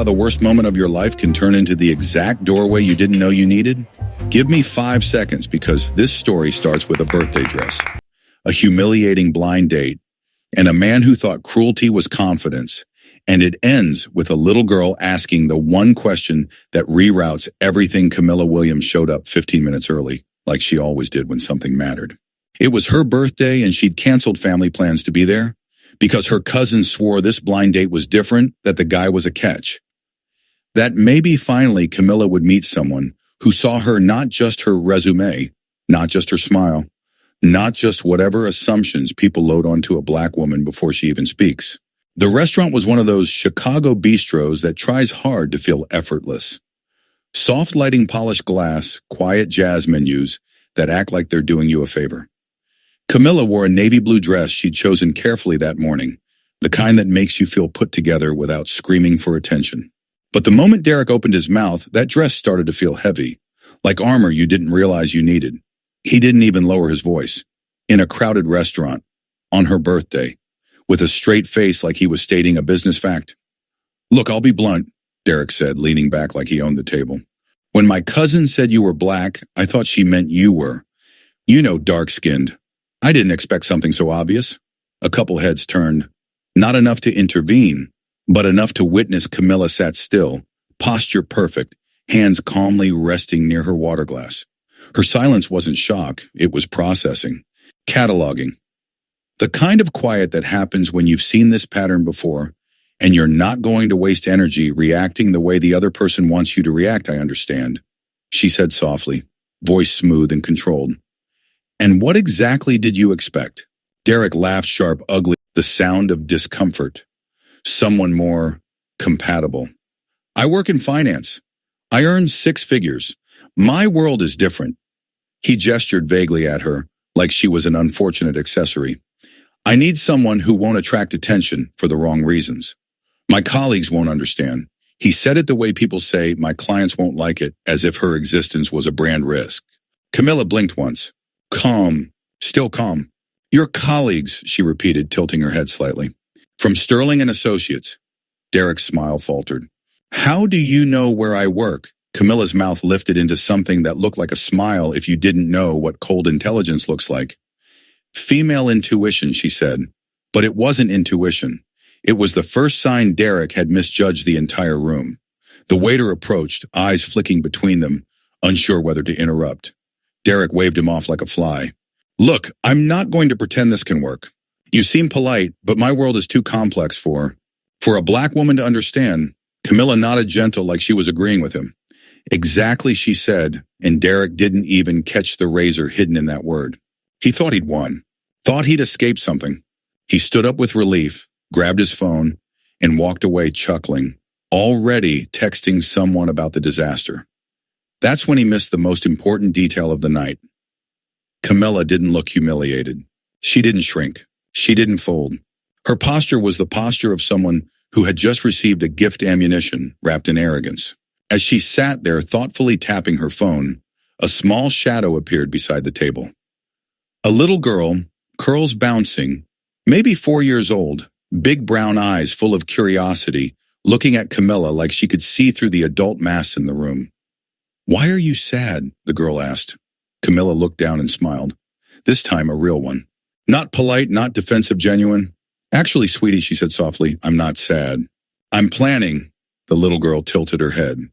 How the worst moment of your life can turn into the exact doorway you didn't know you needed? Give me 5 seconds because this story starts with a birthday dress, a humiliating blind date, and a man who thought cruelty was confidence. And it ends with a little girl asking the one question that reroutes everything. Camila Williams showed up 15 minutes early, like she always did when something mattered. It was her birthday and she'd canceled family plans to be there because her cousin swore this blind date was different, that the guy was a catch. That maybe finally Camila would meet someone who saw her not just her resume, not just her smile, not just whatever assumptions people load onto a black woman before she even speaks. The restaurant was one of those Chicago bistros that tries hard to feel effortless. Soft lighting, polished glass, quiet jazz menus that act like they're doing you a favor. Camila wore a navy blue dress she'd chosen carefully that morning, the kind that makes you feel put together without screaming for attention. But the moment Derek opened his mouth, that dress started to feel heavy, like armor you didn't realize you needed. He didn't even lower his voice. In a crowded restaurant, on her birthday, with a straight face like he was stating a business fact. "Look, I'll be blunt," Derek said, leaning back like he owned the table. "When my cousin said you were black, I thought she meant you were. You know, dark-skinned. I didn't expect something so obvious." A couple heads turned, not enough to intervene, but enough to witness. Camila sat still, posture perfect, hands calmly resting near her water glass. Her silence wasn't shock, it was processing, cataloging. The kind of quiet that happens when you've seen this pattern before, and you're not going to waste energy reacting the way the other person wants you to react. "I understand," she said softly, voice smooth and controlled. "And what exactly did you expect?" Derek laughed sharp, ugly, the sound of discomfort. "Someone more compatible. I work in finance. I earn 6 figures. My world is different." He gestured vaguely at her, like she was an unfortunate accessory. "I need someone who won't attract attention for the wrong reasons. My colleagues won't understand." He said it the way people say, "My clients won't like it," as if her existence was a brand risk. Camila blinked once. Calm, still calm. "Your colleagues," she repeated, tilting her head slightly. "From Sterling and Associates." Derek's smile faltered. "How do you know where I work?" Camila's mouth lifted into something that looked like a smile if you didn't know what cold intelligence looks like. "Female intuition," she said. But it wasn't intuition. It was the first sign Derek had misjudged the entire room. The waiter approached, eyes flicking between them, unsure whether to interrupt. Derek waved him off like a fly. "Look, I'm not going to pretend this can work. You seem polite, but my world is too complex for a black woman to understand." Camila nodded gentle like she was agreeing with him. "Exactly," she said, and Derek didn't even catch the razor hidden in that word. He thought he'd won, thought he'd escaped something. He stood up with relief, grabbed his phone, and walked away chuckling, already texting someone about the disaster. That's when he missed the most important detail of the night. Camila didn't look humiliated. She didn't shrink. She didn't fold. Her posture was the posture of someone who had just received a gift ammunition wrapped in arrogance. As she sat there thoughtfully tapping her phone, a small shadow appeared beside the table. A little girl, curls bouncing, maybe 4 years old, big brown eyes full of curiosity, looking at Camila like she could see through the adult masks in the room. "Why are you sad?" the girl asked. Camila looked down and smiled. This time a real one. Not polite, not defensive, genuine. "Actually, sweetie," she said softly, "I'm not sad. I'm planning." The little girl tilted her head.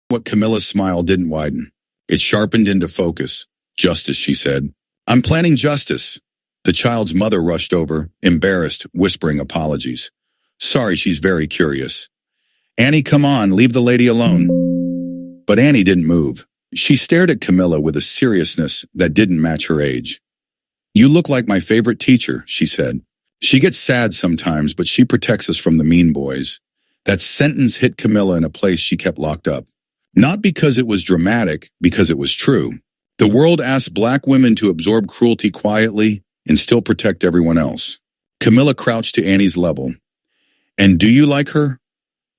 What Camila's smile didn't widen. It sharpened into focus. "Justice," she said. "I'm planning justice." The child's mother rushed over, embarrassed, whispering apologies. "Sorry, she's very curious." "Annie, come on, leave the lady alone." But Annie didn't move. She stared at Camila with a seriousness that didn't match her age. "You look like my favorite teacher," she said. "She gets sad sometimes, but she protects us from the mean boys." That sentence hit Camila in a place she kept locked up. Not because it was dramatic, because it was true. The world asked black women to absorb cruelty quietly and still protect everyone else. Camila crouched to Annie's level. "And do you like her?"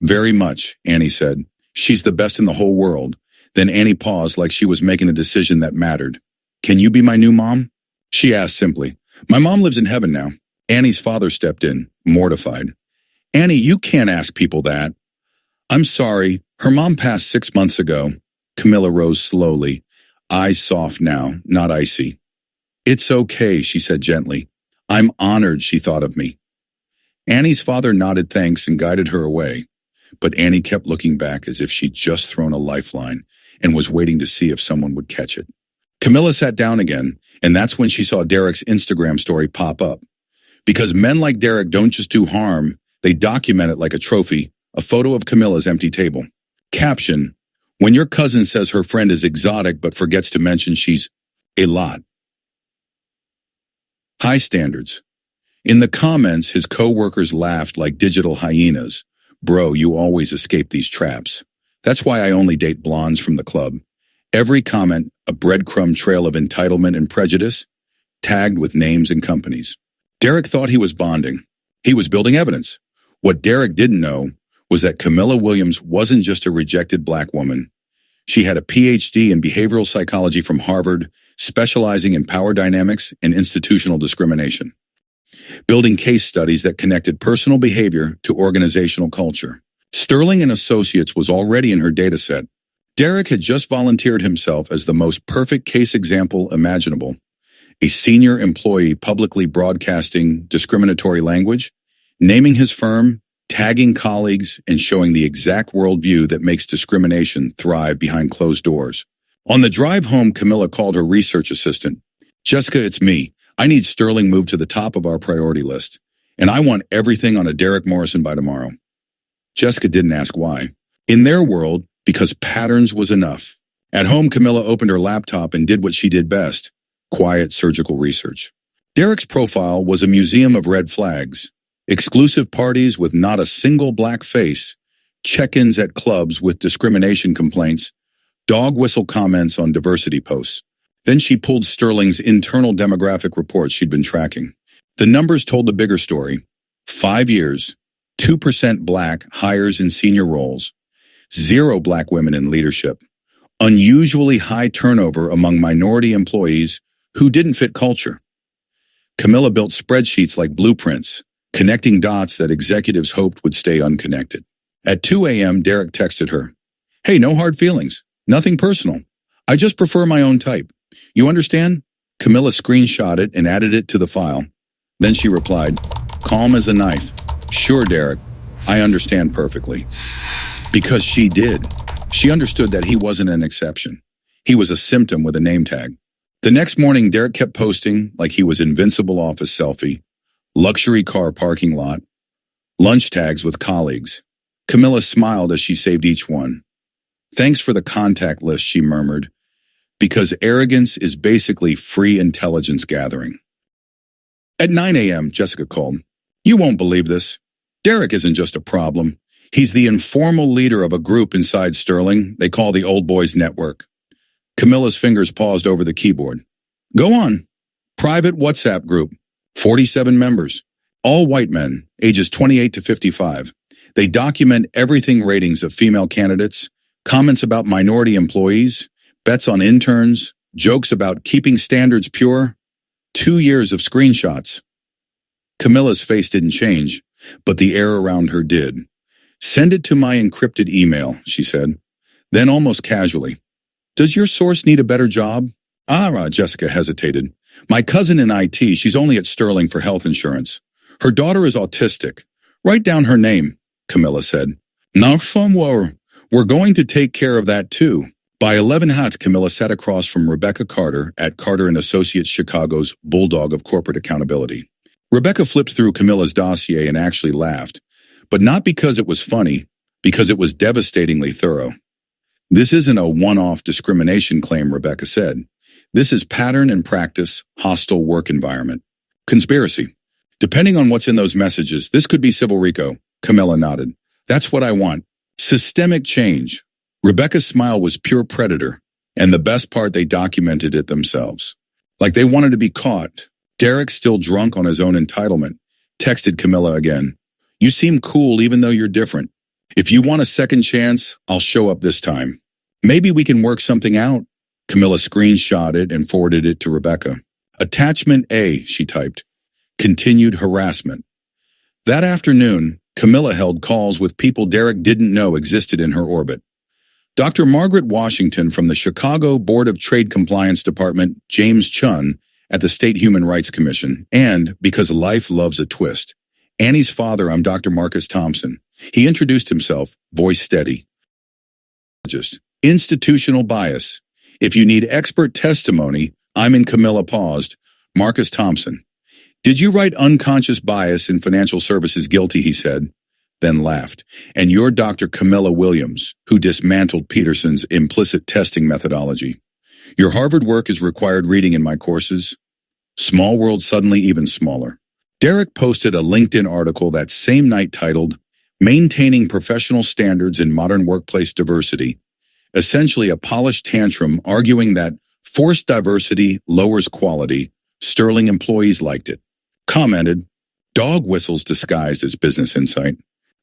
"Very much," Annie said. "She's the best in the whole world." Then Annie paused like she was making a decision that mattered. "Can you be my new mom?" She asked simply. "My mom lives in heaven now." Annie's father stepped in, mortified. "Annie, you can't ask people that." I'm sorry, her mom passed 6 months ago. Camila rose slowly, eyes soft now, not icy. It's okay, she said gently. I'm honored she thought of me. Annie's father nodded thanks and guided her away, but Annie kept looking back as if she'd just thrown a lifeline and was waiting to see if someone would catch it. Camila sat down again, and that's when she saw Derek's Instagram story pop up. Because men like Derek don't just do harm, they document it like a trophy, a photo of Camila's empty table. Caption, when your cousin says her friend is exotic but forgets to mention she's a lot. High standards. In the comments, his co-workers laughed like digital hyenas. Bro, you always escape these traps. That's why I only date blondes from the club. Every comment, a breadcrumb trail of entitlement and prejudice, tagged with names and companies. Derek thought he was bonding. He was building evidence. What Derek didn't know was that Camila Williams wasn't just a rejected black woman. She had a PhD in behavioral psychology from Harvard, specializing in power dynamics and institutional discrimination, building case studies that connected personal behavior to organizational culture. Sterling and Associates was already in her dataset. Derek had just volunteered himself as the most perfect case example imaginable, a senior employee publicly broadcasting discriminatory language, naming his firm, tagging colleagues, and showing the exact worldview that makes discrimination thrive behind closed doors. On the drive home, Camila called her research assistant. Jessica, it's me. I need Sterling moved to the top of our priority list, and I want everything on a Derek Morrison by tomorrow. Jessica didn't ask why. In their world, because patterns was enough. At home, Camila opened her laptop and did what she did best, quiet surgical research. Derek's profile was a museum of red flags, exclusive parties with not a single black face, check-ins at clubs with discrimination complaints, dog whistle comments on diversity posts. Then she pulled Sterling's internal demographic reports she'd been tracking. The numbers told the bigger story. 5 years, 2% black hires in senior roles, 0 black women in leadership, unusually high turnover among minority employees who didn't fit culture. Camila built spreadsheets like blueprints, connecting dots that executives hoped would stay unconnected. At 2 a.m., Derek texted her, "Hey, no hard feelings. Nothing personal. I just prefer my own type. You understand?" Camila screenshot it and added it to the file. Then she replied, calm as a knife, "Sure, Derek, I understand perfectly." Because she did. She understood that he wasn't an exception. He was a symptom with a name tag. The next morning, Derek kept posting like he was invincible office selfie, luxury car parking lot, lunch tags with colleagues. Camila smiled as she saved each one. "Thanks for the contact list," she murmured, because arrogance is basically free intelligence gathering. At 9 a.m., Jessica called. "You won't believe this. Derek isn't just a problem. He's the informal leader of a group inside Sterling they call the Old Boys Network." Camila's fingers paused over the keyboard. "Go on. Private WhatsApp group. 47 members. All white men, ages 28 to 55. They document everything: ratings of female candidates, comments about minority employees, bets on interns, jokes about keeping standards pure. 2 years of screenshots." Camila's face didn't change, but the air around her did. "Send it to my encrypted email," she said. Then almost casually, "Does your source need a better job?" Jessica hesitated. "My cousin in IT, she's only at Sterling for health insurance. Her daughter is autistic. Write down her name," Camila said. "Now, we're going to take care of that too." By 11 hot, Camila sat across from Rebecca Carter at Carter & Associates, Chicago's bulldog of corporate accountability. Rebecca flipped through Camila's dossier and actually laughed, but not because it was funny, because it was devastatingly thorough. "This isn't a one-off discrimination claim," Rebecca said. "This is pattern and practice, hostile work environment. Conspiracy. Depending on what's in those messages, this could be civil RICO." Camila nodded. "That's what I want. Systemic change." Rebecca's smile was pure predator, and the best part, they documented it themselves. Like they wanted to be caught. Derek, still drunk on his own entitlement, texted Camila again. "You seem cool even though you're different. If you want a second chance, I'll show up this time. Maybe we can work something out." Camila screenshot it and forwarded it to Rebecca. "Attachment A," she typed. "Continued harassment." That afternoon, Camila held calls with people Derek didn't know existed in her orbit. Dr. Margaret Washington from the Chicago Board of Trade Compliance Department, James Chun at the State Human Rights Commission, and, because life loves a twist, Annie's father, I'm Dr. Marcus Thompson. He introduced himself, voice steady. Institutional bias. If you need expert testimony, I'm in. Camila paused. Marcus Thompson. Did you write unconscious bias in financial services? Guilty, he said, then laughed. And you're Dr. Camila Williams, who dismantled Peterson's implicit testing methodology. Your Harvard work is required reading in my courses. Small world suddenly even smaller. Derek posted a LinkedIn article that same night titled, Maintaining Professional Standards in Modern Workplace Diversity, essentially a polished tantrum arguing that forced diversity lowers quality. Sterling employees liked it. Commented, dog whistles disguised as business insight.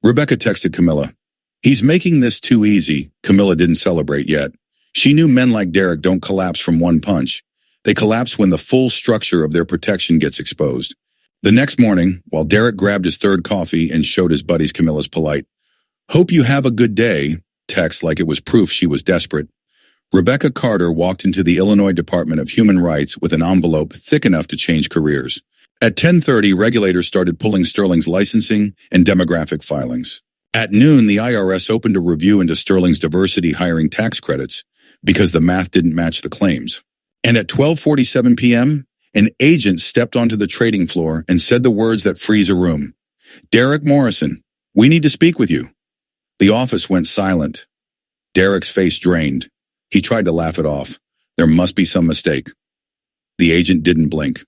Rebecca texted Camila, he's making this too easy. Camila didn't celebrate yet. She knew men like Derek don't collapse from one punch. They collapse when the full structure of their protection gets exposed. The next morning, while Derek grabbed his third coffee and showed his buddies Camila's polite, hope you have a good day, text like it was proof she was desperate, Rebecca Carter walked into the Illinois Department of Human Rights with an envelope thick enough to change careers. At 10:30, regulators started pulling Sterling's licensing and demographic filings. At noon, the IRS opened a review into Sterling's diversity hiring tax credits because the math didn't match the claims. And at 12:47 p.m., an agent stepped onto the trading floor and said the words that freeze a room. Derek Morrison, we need to speak with you. The office went silent. Derek's face drained. He tried to laugh it off. There must be some mistake. The agent didn't blink.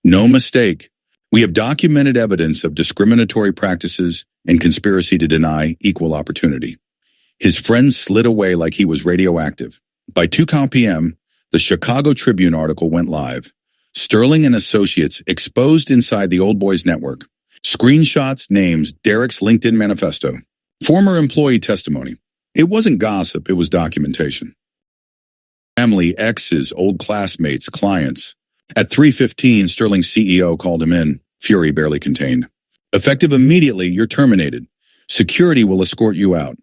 No mistake. We have documented evidence of discriminatory practices and conspiracy to deny equal opportunity. His friend slid away like he was radioactive. By 2 p.m., the Chicago Tribune article went live. Sterling and Associates exposed inside the Old Boys Network. Screenshots, names, Derek's LinkedIn manifesto. Former employee testimony. It wasn't gossip, it was documentation. Family, exes, old classmates, clients. At 3:15, Sterling's CEO called him in. Fury barely contained. Effective immediately, you're terminated. Security will escort you out.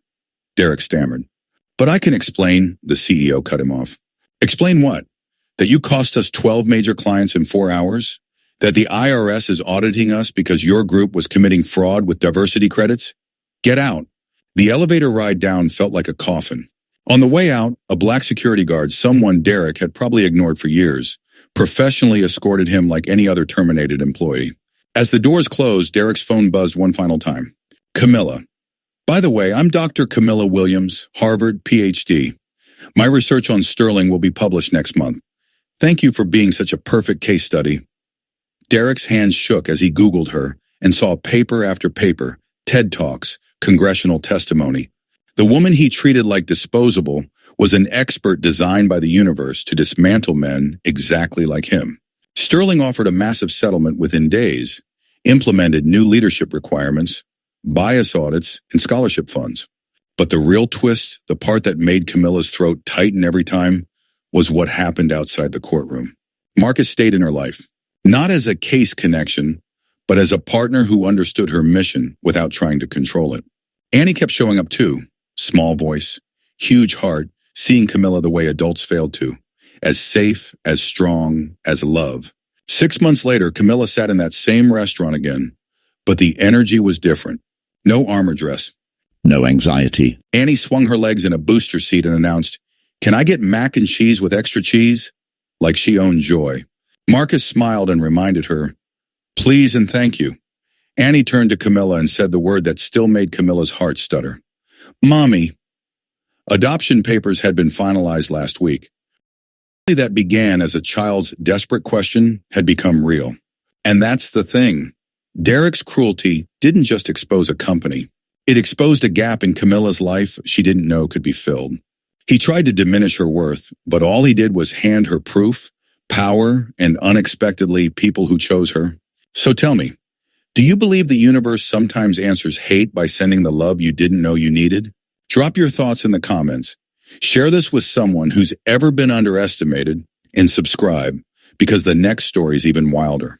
Derek stammered. But I can explain, the CEO cut him off. Explain what? That you cost us 12 major clients in 4 hours? That the IRS is auditing us because your group was committing fraud with diversity credits? Get out. The elevator ride down felt like a coffin. On the way out, a black security guard, someone Derek had probably ignored for years, professionally escorted him like any other terminated employee. As the doors closed, Derek's phone buzzed one final time. Camila. By the way, I'm Dr. Camila Williams, Harvard, PhD. My research on Sterling will be published next month. Thank you for being such a perfect case study. Derek's hands shook as he Googled her and saw paper after paper, TED Talks, congressional testimony. The woman he treated like disposable was an expert designed by the universe to dismantle men exactly like him. Sterling offered a massive settlement within days, implemented new leadership requirements, bias audits, and scholarship funds. But the real twist, the part that made Camila's throat tighten every time, was what happened outside the courtroom. Marcus stayed in her life, not as a case connection, but as a partner who understood her mission without trying to control it. Annie kept showing up too, small voice, huge heart, seeing Camila the way adults failed to, as safe, as strong, as love. 6 months later, Camila sat in that same restaurant again, but the energy was different. No armor dress. No anxiety. Annie swung her legs in a booster seat and announced, "Can I get mac and cheese with extra cheese?" Like she owned joy. Marcus smiled and reminded her, "Please and thank you." Annie turned to Camila and said the word that still made Camila's heart stutter. "Mommy." Adoption papers had been finalized last week. That began as a child's desperate question had become real. And that's the thing. Derek's cruelty didn't just expose a company. It exposed a gap in Camila's life she didn't know could be filled. He tried to diminish her worth, but all he did was hand her proof, power, and unexpectedly people who chose her. So tell me, do you believe the universe sometimes answers hate by sending the love you didn't know you needed? Drop your thoughts in the comments. Share this with someone who's ever been underestimated, and subscribe, because the next story is even wilder.